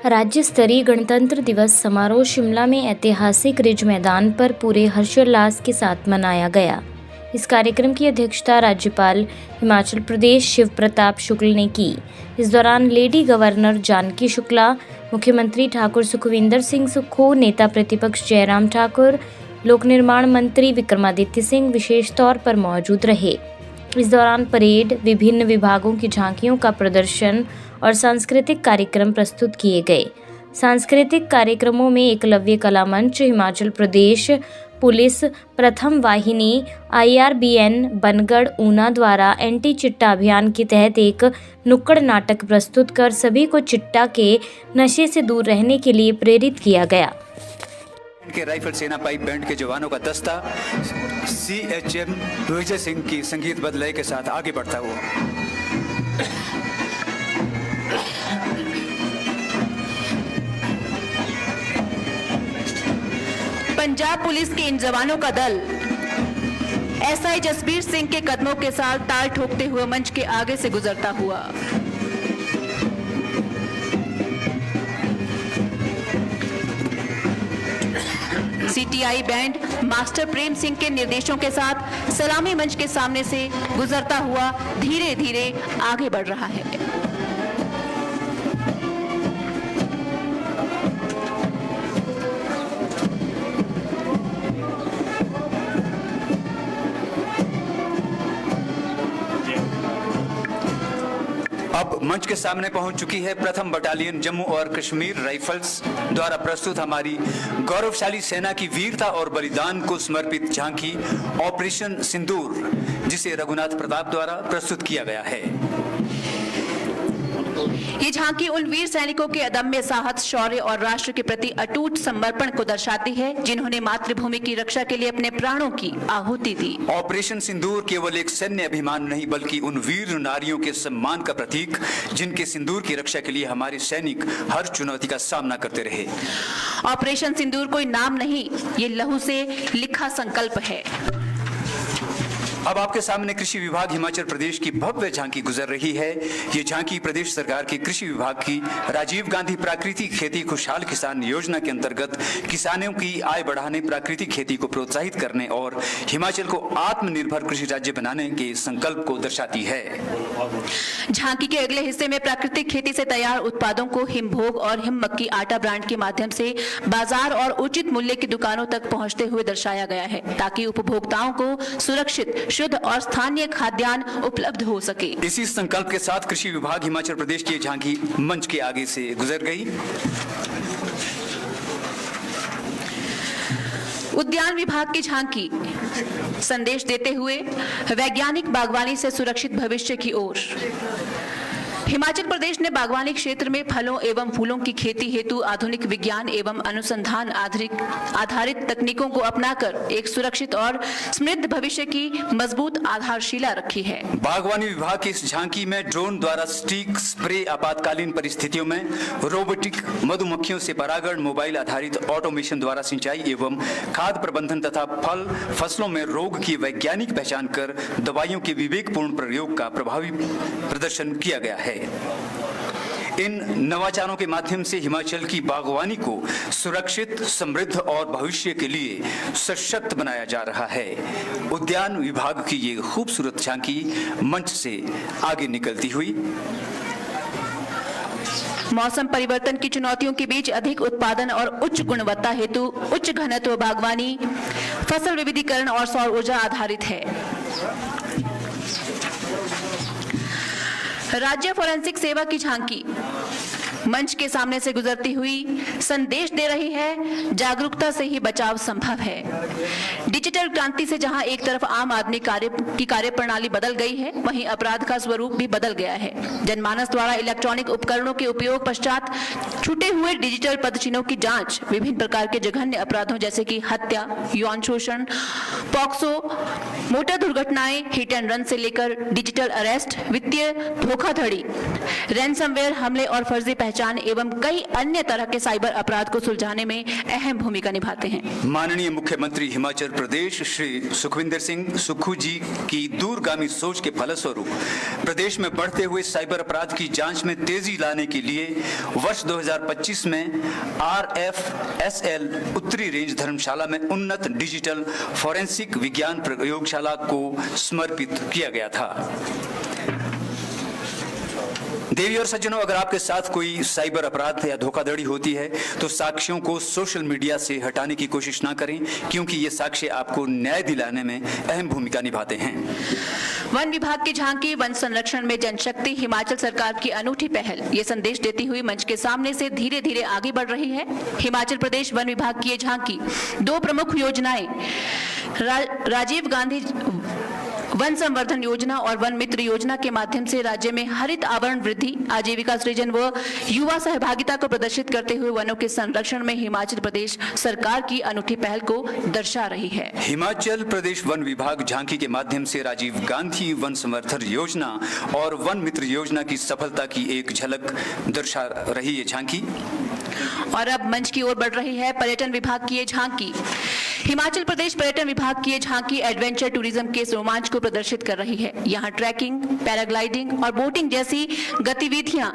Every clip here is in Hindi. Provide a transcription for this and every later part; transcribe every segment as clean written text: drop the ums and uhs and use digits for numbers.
राज्य स्तरीय गणतंत्र दिवस समारोह शिमला में ऐतिहासिक रिज मैदान पर पूरे हर्षोल्लास के साथ मनाया गया। इस कार्यक्रम की अध्यक्षता राज्यपाल हिमाचल प्रदेश शिव प्रताप शुक्ल ने की। इस दौरान लेडी गवर्नर जानकी शुक्ला, मुख्यमंत्री ठाकुर सुखविंदर सिंह सुक्खू, नेता प्रतिपक्ष जयराम ठाकुर, लोक निर्माण मंत्री विक्रमादित्य सिंह विशेष तौर पर मौजूद रहे। इस दौरान परेड, विभिन्न विभागों की झांकियों का प्रदर्शन और सांस्कृतिक कार्यक्रम प्रस्तुत किए गए। सांस्कृतिक कार्यक्रमों में एकलव्य कला मंच, हिमाचल प्रदेश पुलिस प्रथम वाहिनी, IRBN बनगढ़ ऊना द्वारा एंटी चिट्टा अभियान के तहत एक नुक्कड़ नाटक प्रस्तुत कर सभी को चिट्टा के नशे से दूर रहने के लिए प्रेरित किया गया। के राइफल सेना पाइप बैंड के जवानों का दस्ता CHM विजय सिंह की संगीतबद्ध लय के साथ आगे बढ़ता हुआ पंजाब पुलिस के इन जवानों का दल SI जसबीर सिंह के कदमों के साथ ताल ठोकते हुए मंच के आगे से गुजरता हुआ CTI band master Prem Singh के निर्देशों के साथ सलामी मंच के सामने से गुजरता हुआ धीरे धीरे आगे बढ़ रहा है। अब मंच के सामने पहुंच चुकी है प्रथम बटालियन जम्मू और कश्मीर राइफल्स द्वारा प्रस्तुत हमारी गौरवशाली सेना की वीरता और बलिदान को समर्पित झांकी ऑपरेशन सिंदूर, जिसे रघुनाथ प्रताप द्वारा प्रस्तुत किया गया है। ये झांकी उन वीर सैनिकों के अदम्य साहस, शौर्य और राष्ट्र के प्रति अटूट समर्पण को दर्शाती है, जिन्होंने मातृभूमि की रक्षा के लिए अपने प्राणों की आहुति दी। ऑपरेशन सिंदूर केवल एक सैन्य अभिमान नहीं, बल्कि उन वीर नारियों के सम्मान का प्रतीक, जिनके सिंदूर की रक्षा के लिए हमारे सैनिक हर चुनौती का सामना करते रहे। ऑपरेशन सिंदूर कोई नाम नहीं, ये लहू से लिखा संकल्प है। अब आपके सामने कृषि विभाग हिमाचल प्रदेश की भव्य झांकी गुजर रही है। ये झांकी प्रदेश सरकार के कृषि विभाग की राजीव गांधी प्राकृतिक खेती खुशहाल किसान योजना के अंतर्गत किसानों की आय बढ़ाने, प्राकृतिक खेती को प्रोत्साहित करने और हिमाचल को आत्मनिर्भर कृषि राज्य बनाने के संकल्प को दर्शाती है। झांकी के अगले हिस्से में प्राकृतिक खेती से तैयार उत्पादों को हिमभोग और हिम मक्की आटा ब्रांड के माध्यम से बाजार और उचित मूल्य की दुकानों तक पहुंचते हुए दर्शाया गया है, ताकि उपभोक्ताओं को सुरक्षित, शुद्ध और स्थानीय खाद्यान्न उपलब्ध हो सके। इसी संकल्प के साथ कृषि विभाग हिमाचल प्रदेश की झांकी मंच के आगे से गुजर गई। उद्यान विभाग की झांकी संदेश देते हुए वैज्ञानिक बागवानी से सुरक्षित भविष्य की ओर। हिमाचल प्रदेश ने बागवानी क्षेत्र में फलों एवं फूलों की खेती हेतु आधुनिक विज्ञान एवं अनुसंधान आधारित तकनीकों को अपनाकर एक सुरक्षित और समृद्ध भविष्य की मजबूत आधारशिला रखी है। बागवानी विभाग की इस झांकी में ड्रोन द्वारा स्टिक स्प्रे, आपातकालीन परिस्थितियों में रोबोटिक मधुमक्खियों से परागण, मोबाइल आधारित ऑटोमेशन द्वारा सिंचाई एवं खाद प्रबंधन तथा फल फसलों में रोग की वैज्ञानिक पहचान कर दवाइयों के विवेकपूर्ण प्रयोग का प्रभावी प्रदर्शन किया गया है। इन नवाचारों के माध्यम से हिमाचल की बागवानी को सुरक्षित, समृद्ध और भविष्य के लिए सशक्त बनाया जा रहा है। उद्यान विभाग की ये खूबसूरत झांकी मंच से आगे निकलती हुई मौसम परिवर्तन की चुनौतियों के बीच अधिक उत्पादन और उच्च गुणवत्ता हेतु उच्च घनत्व बागवानी, फसल विविधीकरण और सौर ऊर्जा आधारित है। राज्य फोरेंसिक सेवा की झांकी मंच के सामने से गुजरती हुई संदेश दे रही है, जागरूकता से ही बचाव संभव है। डिजिटल क्रांति से जहां एक तरफ आम आदमी की कार्यप्रणाली बदल गई है, वहीं अपराध का स्वरूप भी बदल गया है। जनमानस द्वारा इलेक्ट्रॉनिक उपकरणों के उपयोग पश्चात छूटे हुए डिजिटल पदचिन्हों की जांच, विभिन्न प्रकार के जघन्य अपराधों जैसे कि हत्या, यौन शोषण, पॉक्सो, मोटर दुर्घटनाएं, हिट एंड रन से लेकर डिजिटल अरेस्ट, वित्तीय धोखाधड़ी, रैनसमवेयर हमले और फर्जी पहचान एवं कई अन्य तरह के साइबर अपराध को सुलझाने में अहम भूमिका निभाते हैं। माननीय मुख्यमंत्री हिमाचल प्रदेश श्री सुखविंदर सिंह सुक्खू जी की दूरगामी सोच के फलस्वरूप प्रदेश में बढ़ते हुए साइबर अपराध की जांच में तेजी लाने के लिए वर्ष 2025 में RFSL उत्तरी रेंज धर्मशाला में उन्नत डिजिटल फॉरेंसिक विज्ञान प्रयोगशाला को समर्पित किया गया था। देवी और सज्जनों, अगर आपके साथ कोई साइबर अपराध या धोखाधड़ी होती है तो साक्ष्यों को सोशल मीडिया से हटाने की कोशिश ना करें, क्योंकि ये साक्ष्य आपको न्याय दिलाने में अहम भूमिका निभाते हैं। वन विभाग की झांकी, वन संरक्षण में जनशक्ति, हिमाचल सरकार की अनूठी पहल, ये संदेश देती हुई मंच के सामने से धीरे धीरे आगे बढ़ रही है। हिमाचल प्रदेश वन विभाग की ये झांकी 2 प्रमुख योजनाएं राजीव गांधी वन संवर्धन योजना और वन मित्र योजना के माध्यम से राज्य में हरित आवरण वृद्धि, आजीविका सृजन व युवा सहभागिता को प्रदर्शित करते हुए वनों के संरक्षण में हिमाचल प्रदेश सरकार की अनूठी पहल को दर्शा रही है। हिमाचल प्रदेश वन विभाग झांकी के माध्यम से राजीव गांधी वन संवर्धन योजना और वन मित्र योजना की सफलता की एक झलक दर्शा रही है झांकी। और अब मंच की ओर बढ़ रही है पर्यटन विभाग की ये झांकी। हिमाचल प्रदेश पर्यटन विभाग की ये झांकी एडवेंचर टूरिज्म के रोमांच को प्रदर्शित कर रही है। यहाँ ट्रैकिंग, पैराग्लाइडिंग और बोटिंग जैसी गतिविधियां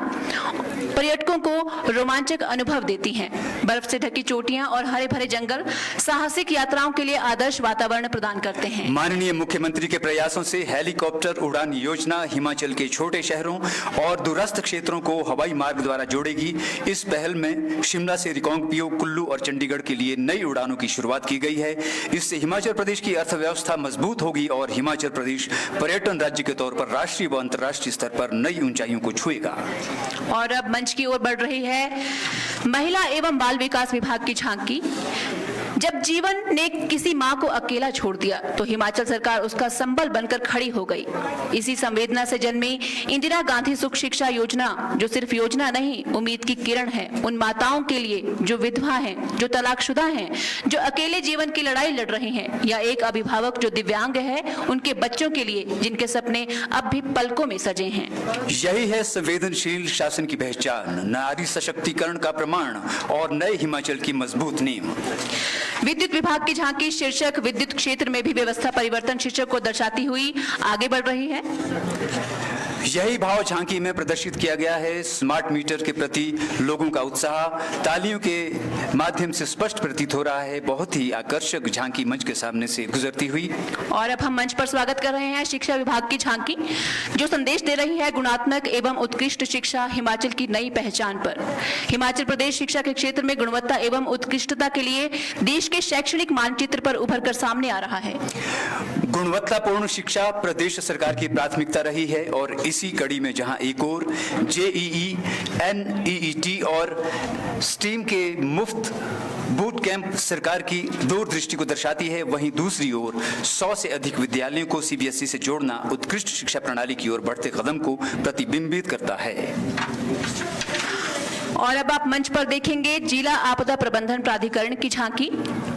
पर्यटकों को रोमांचक अनुभव देती हैं। बर्फ से ढकी चोटियां और हरे भरे जंगल साहसिक यात्राओं के लिए आदर्श वातावरण प्रदान करते हैं। माननीय मुख्यमंत्री के प्रयासों से हेलीकॉप्टर उड़ान योजना हिमाचल के छोटे शहरों और दूरस्थ क्षेत्रों को हवाई मार्ग द्वारा जोड़ेगी। इस पहल में शिमला से रिकांगपिओ, कुल्लू और चंडीगढ़ के लिए नई उड़ानों की शुरुआत की गई है। इससे हिमाचल प्रदेश की अर्थव्यवस्था मजबूत होगी और हिमाचल प्रदेश पर्यटन राज्य के तौर पर राष्ट्रीय व अंतर्राष्ट्रीय स्तर पर नई ऊंचाइयों को छुएगा। और अब मंच की ओर बढ़ रही है महिला एवं बाल विकास विभाग की झांकी। जब जीवन ने किसी मां को अकेला छोड़ दिया तो हिमाचल सरकार उसका संबल बनकर खड़ी हो गई। इसी संवेदना से जन्मी इंदिरा गांधी सुख शिक्षा योजना, जो सिर्फ योजना नहीं, उम्मीद की किरण है उन माताओं के लिए जो विधवा हैं, जो तलाकशुदा हैं, जो अकेले जीवन की लड़ाई लड़ रही हैं, या एक अभिभावक जो दिव्यांग है, उनके बच्चों के लिए जिनके सपने अब भी पलकों में सजे हैं। यही है संवेदनशील शासन की पहचान, नारी सशक्तिकरण का प्रमाण और नए हिमाचल की मजबूत नींव। विद्युत विभाग की झांकी शीर्षक विद्युत क्षेत्र में भी व्यवस्था परिवर्तन शीर्षक को दर्शाती हुई आगे बढ़ रही है। यही भाव झांकी में प्रदर्शित किया गया है। स्मार्ट मीटर के प्रति लोगों का उत्साह तालियों के माध्यम से स्पष्ट प्रतीत हो रहा है। बहुत ही आकर्षक झांकी मंच के सामने से गुजरती हुई। और अब हम मंच पर स्वागत कर रहे हैं शिक्षा विभाग की झांकी, जो संदेश दे रही है गुणात्मक एवं उत्कृष्ट शिक्षा, हिमाचल की नई पहचान पर। हिमाचल प्रदेश शिक्षा के क्षेत्र में गुणवत्ता एवं उत्कृष्टता के लिए देश के शैक्षणिक मानचित्र पर उभर कर सामने आ रहा है। गुणवत्तापूर्ण शिक्षा प्रदेश सरकार की प्राथमिकता रही है और इसी कड़ी में जहां एक ओर JEE, NEET और स्टीम के मुफ्त बूट कैंप सरकार की दूरदृष्टि को दर्शाती है, वहीं दूसरी ओर 100 से अधिक विद्यालयों को CBSE से जोड़ना उत्कृष्ट शिक्षा प्रणाली की ओर बढ़ते कदम को प्रतिबिंबित करता है। और अब आप मंच पर देखेंगे जिला आपदा प्रबंधन प्राधिकरण की झांकी।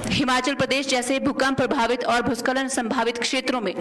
हिमाचल प्रदेश जैसे भूकंप प्रभावित और भूस्खलन संभावित क्षेत्रों में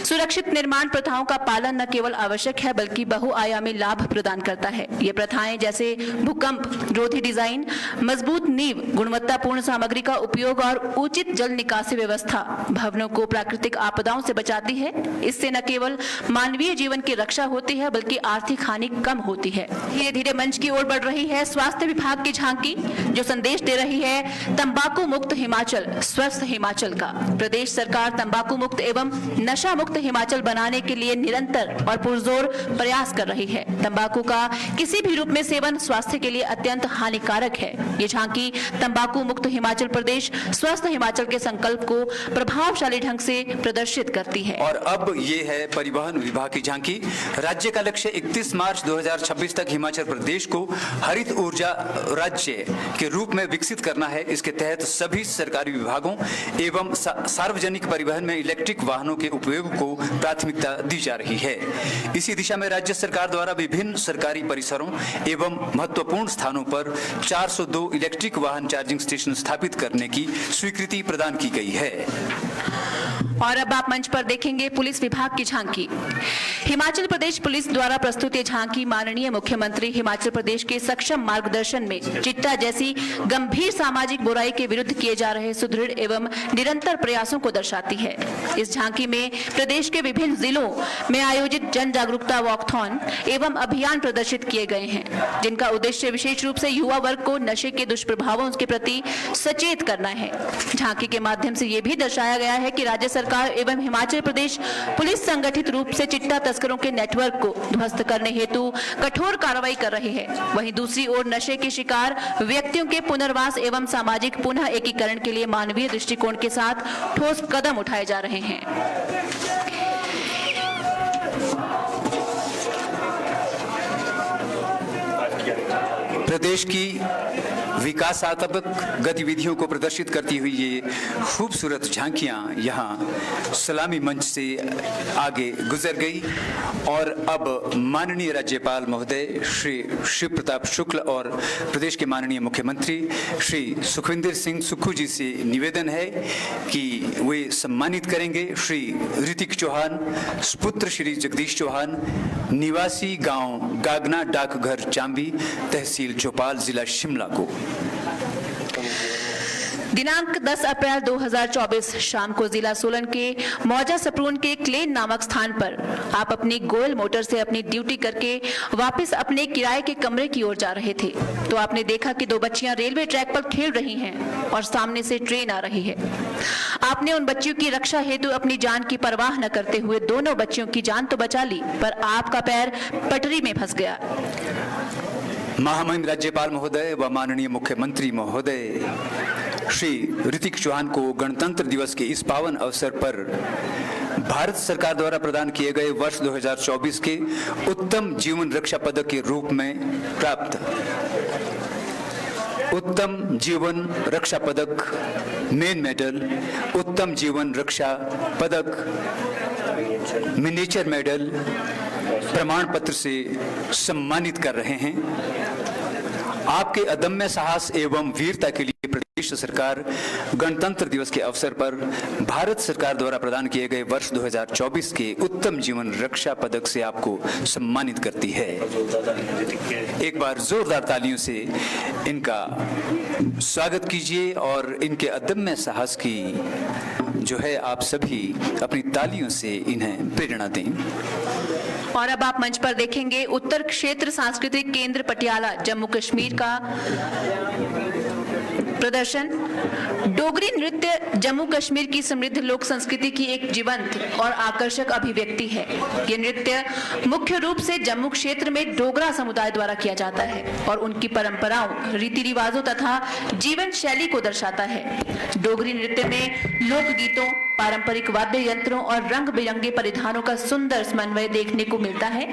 सुरक्षित निर्माण प्रथाओं का पालन न केवल आवश्यक है बल्कि बहुआयामी लाभ प्रदान करता है। ये प्रथाएं जैसे भूकंप रोधी डिजाइन, मजबूत नींव, गुणवत्तापूर्ण सामग्री का उपयोग और उचित जल निकासी व्यवस्था भवनों को प्राकृतिक आपदाओं से बचाती है। इससे न केवल मानवीय जीवन की रक्षा होती है बल्कि आर्थिक हानि कम होती है। धीरे धीरे मंच की ओर बढ़ रही है स्वास्थ्य विभाग की झांकी, जो संदेश दे रही है तंबाकू मुक्त हिमाचल, स्वस्थ हिमाचल का। प्रदेश सरकार तंबाकू मुक्त एवं नशा मुक्त हिमाचल बनाने के लिए निरंतर और पुरजोर प्रयास कर रही है। तंबाकू का किसी भी रूप में सेवन स्वास्थ्य के लिए अत्यंत हानिकारक है। ये झांकी तंबाकू मुक्त हिमाचल प्रदेश, स्वस्थ हिमाचल के संकल्प को प्रभावशाली ढंग से प्रदर्शित करती है। और अब ये है परिवहन विभाग की झांकी। राज्य का लक्ष्य 31 मार्च 2026 तक हिमाचल प्रदेश को हरित ऊर्जा राज्य के रूप में विकसित करना है। इसके तहत सभी सरकारी विभागों एवं सार्वजनिक परिवहन में इलेक्ट्रिक वाहनों के उपयोग को प्राथमिकता दी जा रही है। इसी दिशा में राज्य सरकार द्वारा विभिन्न सरकारी परिसरों एवं महत्वपूर्ण स्थानों पर 402 इलेक्ट्रिक वाहन चार्जिंग स्टेशन स्थापित करने की स्वीकृति प्रदान की गई है। और अब आप मंच पर देखेंगे पुलिस विभाग की झांकी। हिमाचल प्रदेश पुलिस द्वारा प्रस्तुत ये झांकी माननीय मुख्यमंत्री हिमाचल प्रदेश के सक्षम मार्गदर्शन में चिट्टा जैसी गंभीर सामाजिक बुराई के विरुद्ध किए जा रहे सुदृढ़ एवं निरंतर प्रयासों को दर्शाती है। इस झांकी में प्रदेश के विभिन्न जिलों में आयोजित जन जागरूकता वॉकथॉन एवं अभियान प्रदर्शित किए गए हैं, जिनका उद्देश्य विशेष रूप से युवा वर्ग को नशे के दुष्प्रभावों के प्रति सचेत करना है। झांकी के माध्यम से ये भी दर्शाया गया है कि राज्य सरकार एवं हिमाचल प्रदेश पुलिस संगठित रूप से चिट्टा तस्करों के नेटवर्क को ध्वस्त करने हेतु कठोर कार्रवाई कर रही है। वहीं दूसरी ओर नशे के शिकार व्यक्तियों के पुनर्वास एवं सामाजिक पुनः एकीकरण के लिए मानवीय दृष्टिकोण के साथ ठोस कदम उठाए जा रहे हैं। प्रदेश की विकासात्मक गतिविधियों को प्रदर्शित करती हुई ये खूबसूरत झांकियां यहाँ सलामी मंच से आगे गुजर गई और अब माननीय राज्यपाल महोदय श्री शिव प्रताप शुक्ल और प्रदेश के माननीय मुख्यमंत्री श्री सुखविंदर सिंह सुक्खू जी से निवेदन है कि वे सम्मानित करेंगे श्री ऋतिक चौहान, सुपुत्र श्री जगदीश चौहान, निवासी गांव गागना, डाकघर चांबी, तहसील चौपाल, जिला शिमला को। दिनांक 10 अप्रैल 2024 शाम को जिला सोलन के मौजा सप्रून के क्लेन नामक स्थान पर आप अपनी गोयल मोटर से अपनी ड्यूटी करके वापस अपने किराए के कमरे की ओर जा रहे थे तो आपने देखा कि दो बच्चियां रेलवे ट्रैक पर खेल रही हैं और सामने से ट्रेन आ रही है। आपने उन बच्चियों की रक्षा हेतु अपनी जान की परवाह न करते हुए दोनों बच्चियों की जान तो बचा ली, पर आपका पैर पटरी में फंस गया। महामहिम राज्यपाल महोदय व माननीय मुख्यमंत्री महोदय श्री ऋतिक चौहान को गणतंत्र दिवस के इस पावन अवसर पर भारत सरकार द्वारा प्रदान किए गए वर्ष 2024 के उत्तम जीवन रक्षा पदक के रूप में प्राप्त उत्तम जीवन रक्षा पदक, मेन मेडल, उत्तम जीवन रक्षा पदक, मिनिएचर मेडल प्रमाण पत्र से सम्मानित कर रहे हैं। आपके अदम्य साहस एवं वीरता के लिए प्रदेश सरकार गणतंत्र दिवस के अवसर पर भारत सरकार द्वारा प्रदान किए गए वर्ष 2024 के उत्तम जीवन रक्षा पदक से आपको सम्मानित करती है। एक बार जोरदार तालियों से इनका स्वागत कीजिए और इनके अदम्य साहस की जो है आप सभी अपनी तालियों से इन्हें प्रेरणा दें। और अब आप मंच पर देखेंगे उत्तर क्षेत्र सांस्कृतिक केंद्र पटियाला जम्मू कश्मीर का प्रदर्शन। डोगरी नृत्य जम्मू कश्मीर की समृद्ध लोक संस्कृति की एक जीवंत और आकर्षक अभिव्यक्ति है। ये नृत्य मुख्य रूप से जम्मू क्षेत्र में डोगरा समुदाय द्वारा किया जाता है और उनकी परंपराओं, रीति रिवाजों तथा जीवन शैली को दर्शाता है। डोगरी नृत्य में लोक गीतों, पारंपरिक वाद्य यंत्रों और रंग बिरंगे परिधानों का सुंदर समन्वय देखने को मिलता है।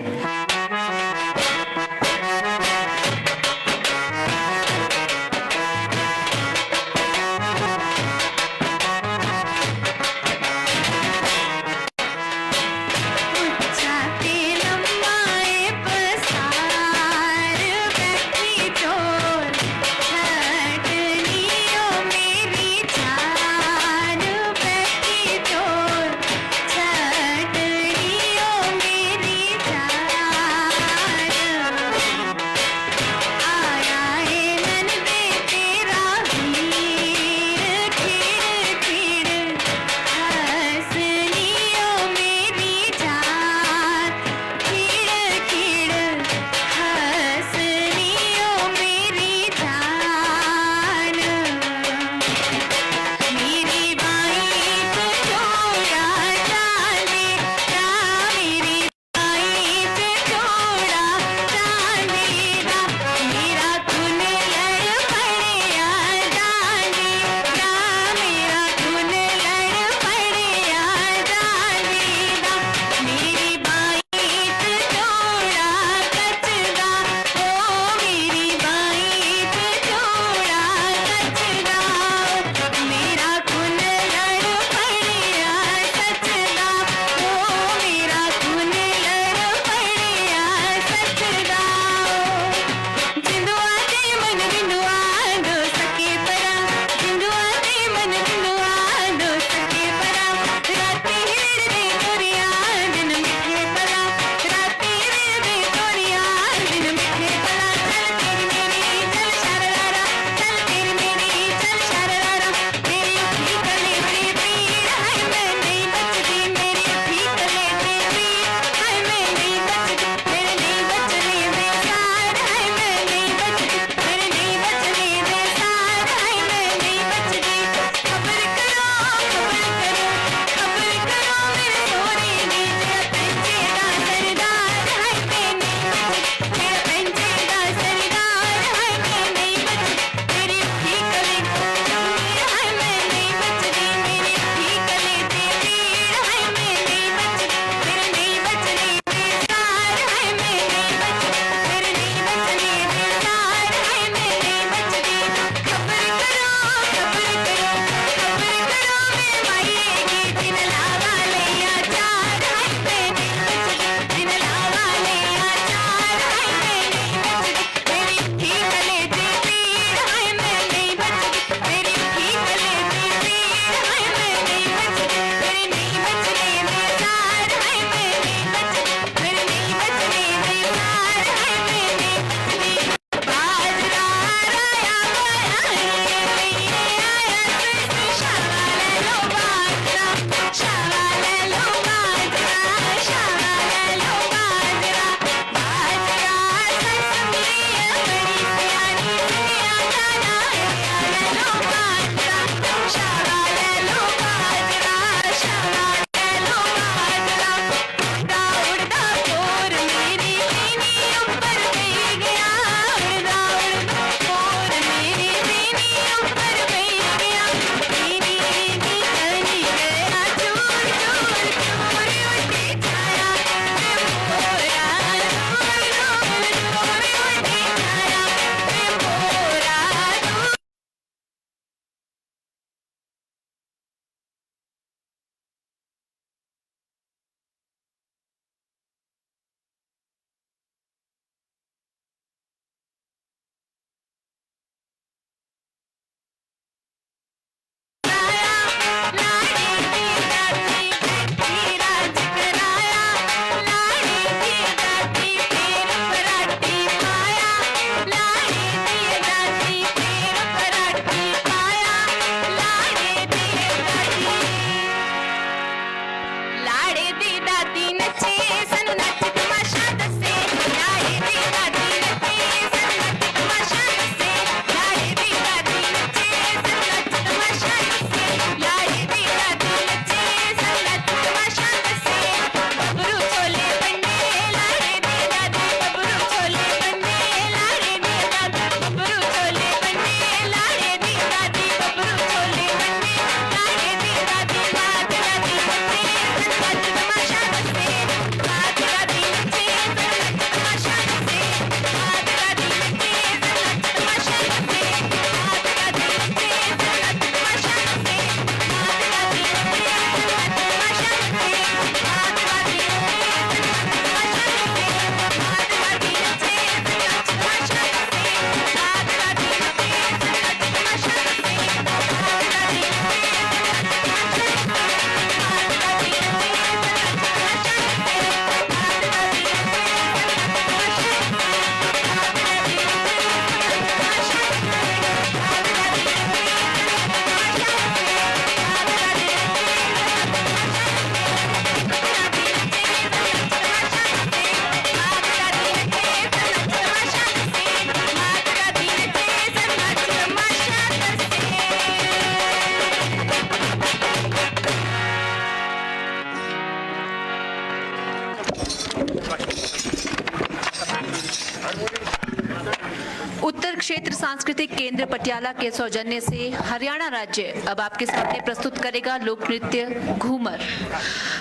क्षेत्र सांस्कृतिक केंद्र पटियाला के सौजन्य से हरियाणा राज्य अब आपके सामने प्रस्तुत करेगा लोक नृत्य घूमर।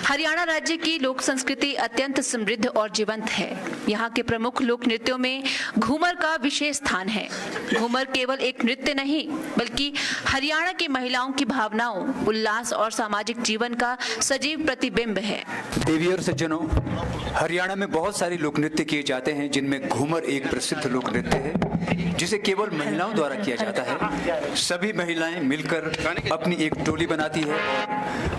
हरियाणा राज्य की लोक संस्कृति अत्यंत समृद्ध और जीवंत है। यहाँ के प्रमुख लोक नृत्यों में घूमर का विशेष स्थान है। घूमर केवल एक नृत्य नहीं बल्कि हरियाणा की महिलाओं की भावनाओं, उल्लास और सामाजिक जीवन का सजीव प्रतिबिंब है। देवी और सज्जनों, हरियाणा में बहुत सारे लोक नृत्य किए जाते हैं जिनमें घूमर एक प्रसिद्ध लोक नृत्य है जिसे केवल महिलाओं द्वारा किया जाता है। सभी महिलाएं मिलकर अपनी एक टोली बनाती है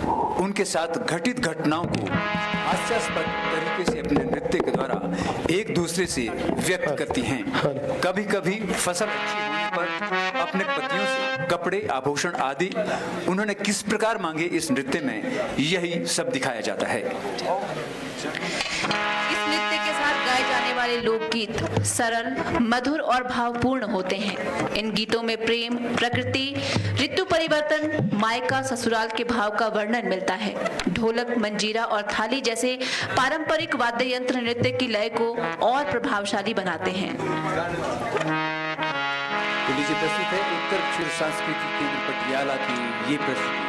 और उनके साथ घटित घटनाओं को हास्यास्पद तरीके से अपने नृत्य के द्वारा एक दूसरे से व्यक्त करती हैं। कभी कभी फसल अच्छी होने पर अपने पतियों से कपड़े, आभूषण आदि उन्होंने किस प्रकार मांगे, इस नृत्य में यही सब दिखाया जाता है। इस नृत्य के साथ गाए जाने वाले लोकगीत सरल, मधुर और भावपूर्ण होते हैं। इन गीतों में प्रेम, प्रकृति, ऋतु परिवर्तन, मायका ससुराल के भाव का वर्णन मिलता है। ढोलक, मंजीरा और थाली जैसे पारंपरिक वाद्य यंत्र नृत्य की लय को और प्रभावशाली बनाते हैं। तो लीजिए प्रस्तुत है उत्तर क्षेत्र सांस्कृतिक केंद्र पटियाला की ये प्रस्तुति।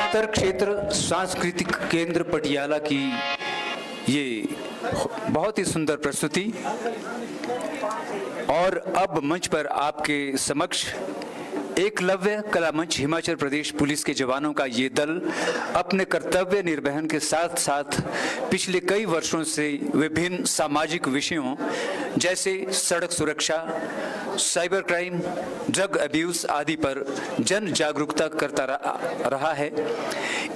उत्तर क्षेत्र सांस्कृतिक केंद्र पटियाला की ये बहुत ही सुंदर प्रस्तुति। और अब मंच पर आपके समक्ष एकलव्य कला मंच हिमाचल प्रदेश पुलिस के जवानों का ये दल अपने कर्तव्य निर्वहन के साथ साथ पिछले कई वर्षों से विभिन्न सामाजिक विषयों जैसे सड़क सुरक्षा, साइबर क्राइम, ड्रग अब्यूज आदि पर जन जागरूकता करता रहा है।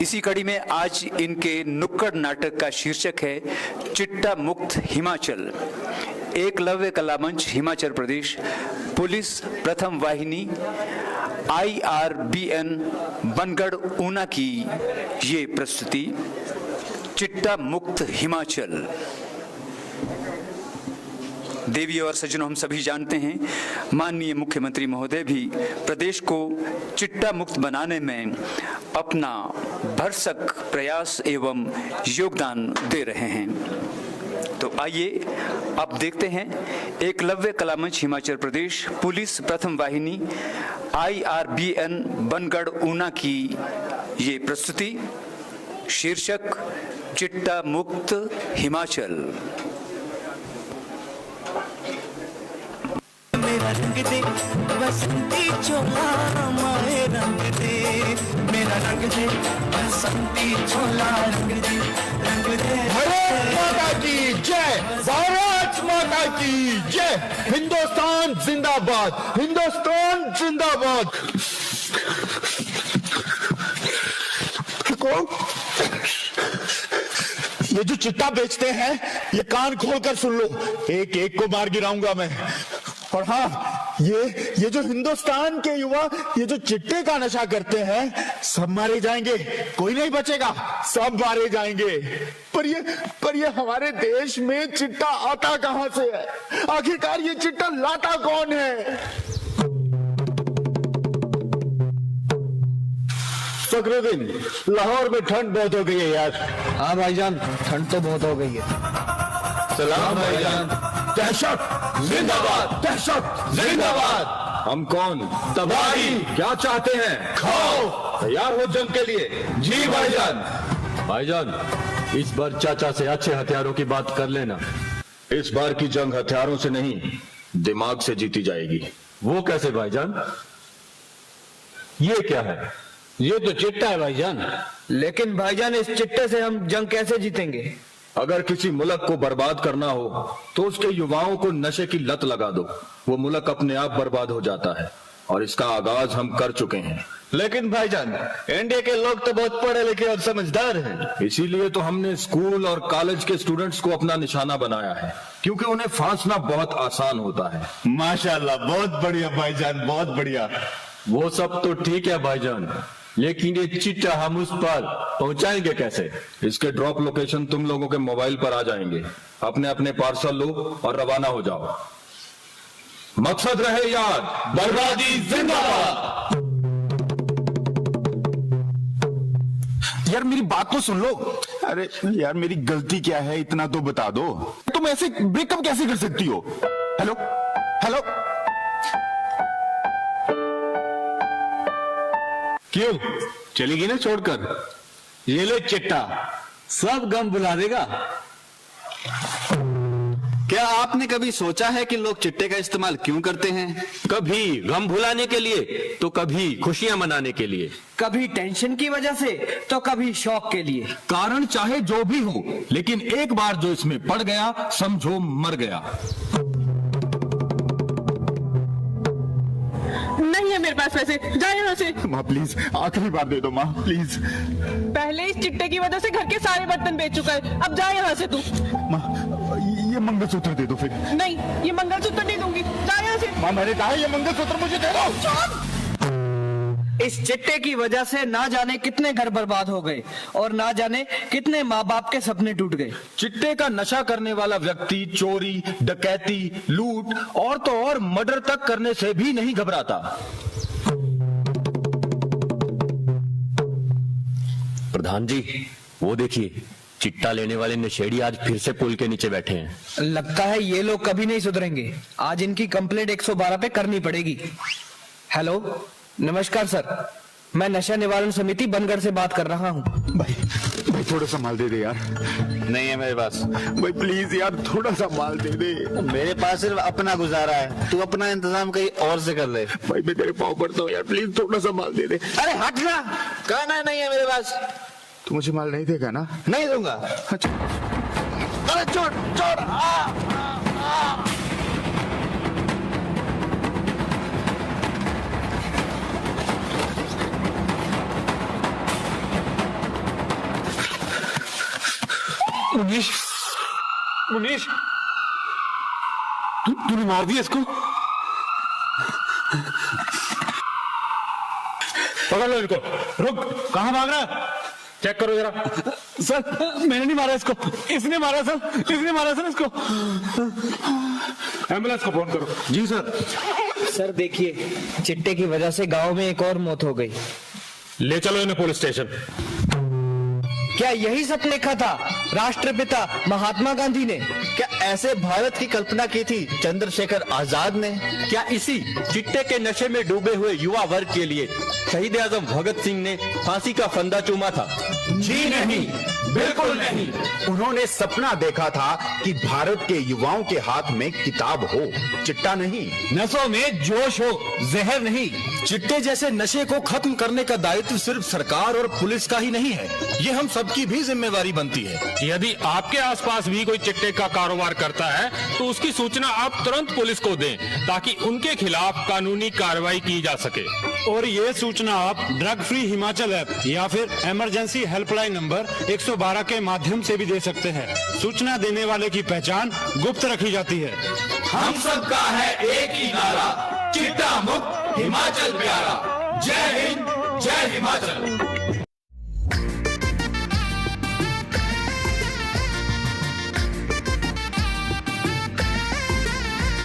इसी कड़ी में आज इनके नुक्कड़ नाटक का शीर्षक है चिट्टा मुक्त हिमाचल। एकलव्य कला मंच हिमाचल प्रदेश पुलिस प्रथम वाहिनी IRBN बनगढ़ ऊना की ये प्रस्तुति चिट्टा मुक्त हिमाचल। देवी और सज्जनों, हम सभी जानते हैं माननीय मुख्यमंत्री महोदय भी प्रदेश को चिट्टा मुक्त बनाने में अपना भरसक प्रयास एवं योगदान दे रहे हैं। तो आइए अब देखते हैं एकलव्य कला मंच हिमाचल प्रदेश पुलिस प्रथम वाहिनी IRBN बनगढ़ ऊना की ये प्रस्तुति शीर्षक चिट्टा मुक्त हिमाचल। मेरा रंग दे बसंती चोला माए रंग दे, मेरा रंग दे बसंती चोला रंग दे, रंग दे। भारत माता की जय, भारत माता की जय, हिंदुस्तान जिंदाबाद, हिंदुस्तान जिंदाबाद। कौन ये जो चिट्टा बेचते हैं, ये कान खोलकर सुन लो, एक एक को मार गिराऊंगा मैं। और हाँ, ये जो हिंदुस्तान के युवा ये जो चिट्टे का नशा करते हैं, सब मारे जाएंगे, कोई नहीं बचेगा, सब मारे जाएंगे। पर ये हमारे देश में चिट्टा आता कहां से है? आखिरकार ये चिट्टा लाता कौन है? फखरुद्दीन, लाहौर में ठंड बहुत हो गई है यार। हाँ भाईजान, ठंड तो बहुत हो गई है। सलाम भाईजान। दहशत जिंदाबाद, दहशत जिंदाबाद। हम कौन? तबाही। क्या चाहते हैं? खाओ। तैयार हो जंग के लिए? जी भाईजान। भाईजान, इस बार चाचा से अच्छे हथियारों की बात कर लेना। इस बार की जंग हथियारों से नहीं, दिमाग से जीती जाएगी। वो कैसे भाईजान? ये क्या है? ये तो चिट्टा है भाईजान। लेकिन भाईजान, इस चिट्टे से हम जंग कैसे जीतेंगे? अगर किसी मुल्क को बर्बाद करना हो तो उसके युवाओं को नशे की लत लगा दो, वो मुल्क अपने आप बर्बाद हो जाता है। और इसका आगाज हम कर चुके हैं। लेकिन भाईजान, इंडिया के लोग तो बहुत पढ़े लिखे और समझदार हैं। इसीलिए तो हमने स्कूल और कॉलेज के स्टूडेंट्स को अपना निशाना बनाया है, क्योंकि उन्हें फांसना बहुत आसान होता है। माशाल्लाह, बहुत बढ़िया भाईजान, बहुत बढ़िया। वो सब तो ठीक है भाईजान, लेकिन ये चिट्टा हम उस पर पहुंचाएंगे कैसे? इसके ड्रॉप लोकेशन तुम लोगों के मोबाइल पर आ जाएंगे। अपने अपने पार्सल लो और रवाना हो जाओ। मकसद रहे याद, बर्बादी जिंदाबाद। यार मेरी बात तो सुन लो। अरे यार, मेरी गलती क्या है इतना तो बता दो। तुम ऐसे ब्रेकअप कैसे कर सकती हो? हेलो हेलो, क्यों चलेगी ना छोड़कर? ये ले चिट्टा, सब गम भुला देगा। क्या आपने कभी सोचा है कि लोग चिट्टे का इस्तेमाल क्यों करते हैं? कभी गम भुलाने के लिए तो कभी खुशियां मनाने के लिए, कभी टेंशन की वजह से तो कभी शौक के लिए। कारण चाहे जो भी हो, लेकिन एक बार जो इसमें पड़ गया समझो मर गया। नहीं है मेरे पास पैसे, जाए यहाँ से। माँ प्लीज, आखिरी बार दे दो माँ प्लीज। पहले इस चिट्टे की वजह से घर के सारे बर्तन बेच चुका है, अब जा यहाँ से तू। माँ ये मंगलसूत्र दे दो फिर। नहीं, ये मंगलसूत्र नहीं दूंगी, जा यहाँ से। माँ मैंने कहा ये मंगलसूत्र मुझे दे दो। इस चिट्टे की वजह से ना जाने कितने घर बर्बाद हो गए और ना जाने कितने माँ बाप के सपने टूट गए। चिट्टे का नशा करने वाला व्यक्ति चोरी, डकैती, लूट और तो और मर्डर तक करने से भी नहीं घबराता। प्रधान जी, वो देखिए, चिट्टा लेने वाले नशेड़ी आज फिर से पुल के नीचे बैठे हैं। लगता है ये लोग कभी नहीं सुधरेंगे। आज इनकी कंप्लेंट 112 पे करनी पड़ेगी। हेलो, नमस्कार सर। मैं नशा निवारण समिति बनगढ़ से बात कर रहा हूँ। भाई थोड़ा सा माल दे दे यार। नहीं है मेरे पास। भाई प्लीज यार थोड़ा सा माल दे दे। मेरे पास सिर्फ अपना गुजारा है, तू अपना इंतजाम कहीं और से कर ले। भाई मैं तेरे पाँव पड़ता हूँ यार, प्लीज थोड़ा सा माल दे दे। अरे हट ना, कहना नहीं है मेरे पास। तू मुझे माल नहीं देगा ना? नहीं दूंगा। अच्छा अरे छोड़ छोड़। मुनीश, मुनीश, तूने मार दिया इसको? पकड़ लो इनको। रुक, कहाँ भाग रहा है? चेक करो जरा। सर मैंने नहीं मारा इसको, इसने मारा सर, इसने मारा सर इसको। एम्बुलेंस को फोन करो। जी सर। सर देखिए, चिट्टे की वजह से गांव में एक और मौत हो गई। ले चलो इन्हें पुलिस स्टेशन। क्या यही सब लिखा था राष्ट्रपिता महात्मा गांधी ने? क्या ऐसे भारत की कल्पना की थी चंद्रशेखर आजाद ने? क्या इसी चिट्टे के नशे में डूबे हुए युवा वर्ग के लिए शहीद आजम भगत सिंह ने फांसी का फंदा चूमा था? जी नहीं, बिल्कुल नहीं। उन्होंने सपना देखा था कि भारत के युवाओं के हाथ में किताब हो, चिट्टा नहीं। नसों में जोश हो, जहर नहीं। चिट्टे जैसे नशे को खत्म करने का दायित्व सिर्फ सरकार और पुलिस का ही नहीं है, ये हम सबकी भी जिम्मेवारी बनती है। यदि आपके आसपास भी कोई चिट्टे का कारोबार करता है तो उसकी सूचना आप तुरंत पुलिस को दें ताकि उनके खिलाफ कानूनी कार्रवाई की जा सके। और ये सूचना आप ड्रग फ्री हिमाचल ऐप या फिर इमरजेंसी हेल्पलाइन नंबर 112 के माध्यम से भी दे सकते हैं। सूचना देने वाले की पहचान गुप्त रखी जाती है। हम सबका है एक ही नारा, चिट्टा मुक्त हिमाचल प्यारा। जय हिंद, जय हिमाचल।